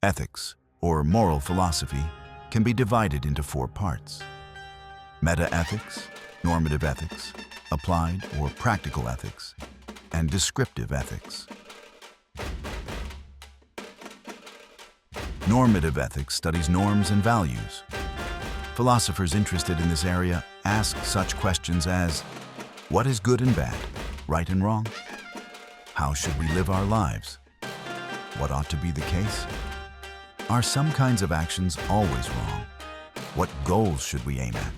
Ethics, or moral philosophy, can be divided into 4 parts: meta-ethics, normative ethics, applied or practical ethics, and descriptive ethics. Normative ethics studies norms and values. Philosophers interested in this area ask such questions as, what is good and bad, right and wrong? How should we live our lives? What ought to be the case? Are some kinds of actions always wrong? What goals should we aim at?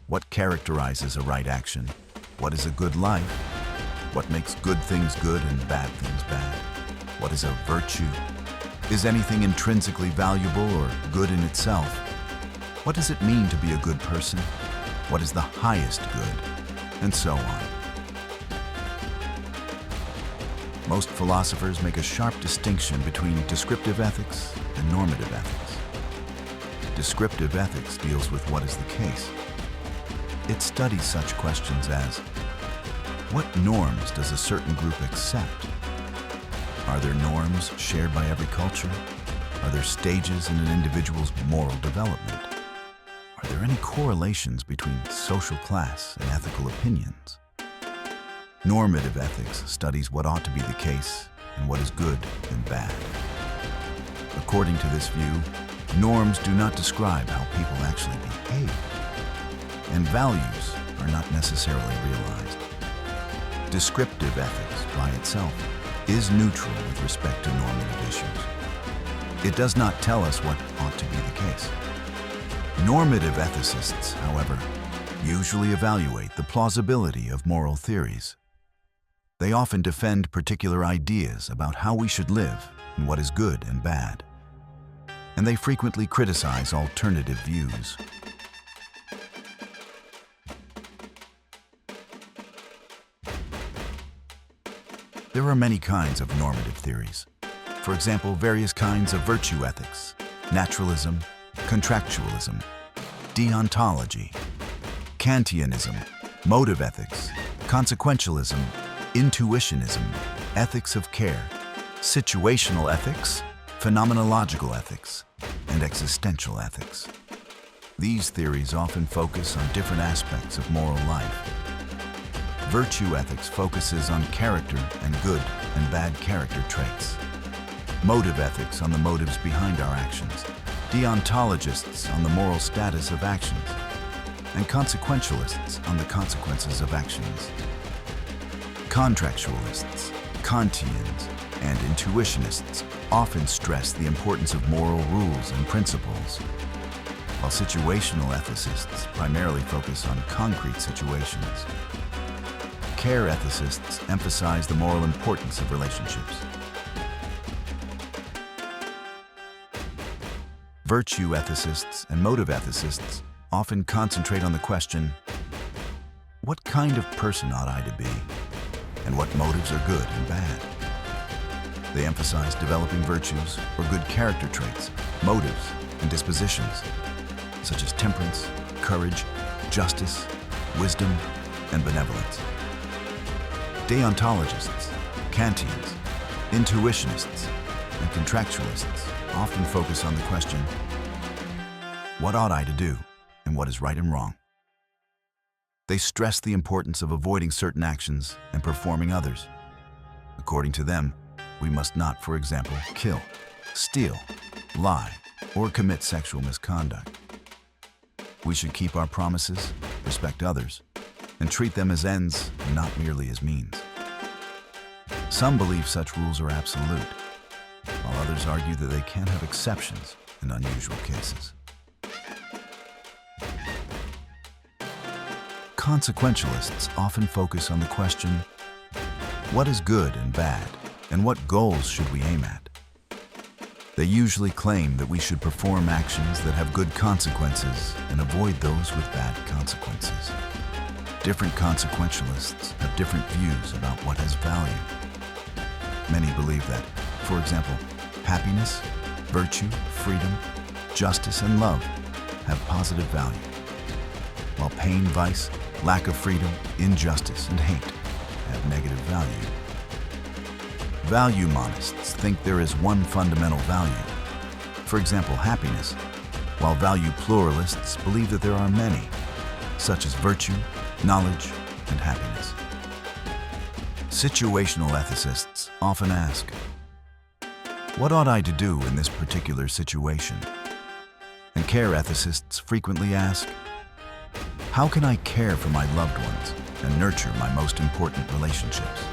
What characterizes a right action? What is a good life? What makes good things good and bad things bad? What is a virtue? Is anything intrinsically valuable or good in itself? What does it mean to be a good person? What is the highest good? And so on. Most philosophers make a sharp distinction between descriptive ethics and normative ethics. Descriptive ethics deals with what is the case. It studies such questions as, what norms does a certain group accept? Are there norms shared by every culture? Are there stages in an individual's moral development? Are there any correlations between social class and ethical opinions? Normative ethics studies what ought to be the case and what is good and bad. According to this view, norms do not describe how people actually behave, and values are not necessarily realized. Descriptive ethics by itself is neutral with respect to normative issues. It does not tell us what ought to be the case. Normative ethicists, however, usually evaluate the plausibility of moral theories. They often defend particular ideas about how we should live and what is good and bad. And they frequently criticize alternative views. There are many kinds of normative theories. For example, various kinds of virtue ethics, naturalism, contractualism, deontology, Kantianism, motive ethics, consequentialism, intuitionism, ethics of care, situational ethics, phenomenological ethics, and existential ethics. These theories often focus on different aspects of moral life. Virtue ethics focuses on character and good and bad character traits. Motive ethics on the motives behind our actions. Deontologists on the moral status of actions. And consequentialists on the consequences of actions. Contractualists, Kantians, and intuitionists often stress the importance of moral rules and principles, while situational ethicists primarily focus on concrete situations. Care ethicists emphasize the moral importance of relationships. Virtue ethicists and motive ethicists often concentrate on the question, what kind of person ought I to be, and what motives are good and bad? They emphasize developing virtues or good character traits, motives, and dispositions, such as temperance, courage, justice, wisdom, and benevolence. Deontologists, Kantians, intuitionists, and contractualists often focus on the question, what ought I to do, and what is right and wrong? They stress the importance of avoiding certain actions and performing others. According to them, we must not, for example, kill, steal, lie, or commit sexual misconduct. We should keep our promises, respect others, and treat them as ends and not merely as means. Some believe such rules are absolute, while others argue that they can have exceptions in unusual cases. Consequentialists often focus on the question, what is good and bad, and what goals should we aim at? They usually claim that we should perform actions that have good consequences and avoid those with bad consequences. Different consequentialists have different views about what has value. Many believe that, for example, happiness, virtue, freedom, justice, and love have positive value, while pain, vice, lack of freedom, injustice, and hate have negative value. Value monists think there is one fundamental value, for example, happiness, while value pluralists believe that there are many, such as virtue, knowledge, and happiness. Situational ethicists often ask, what ought I to do in this particular situation? And care ethicists frequently ask, how can I care for my loved ones and nurture my most important relationships?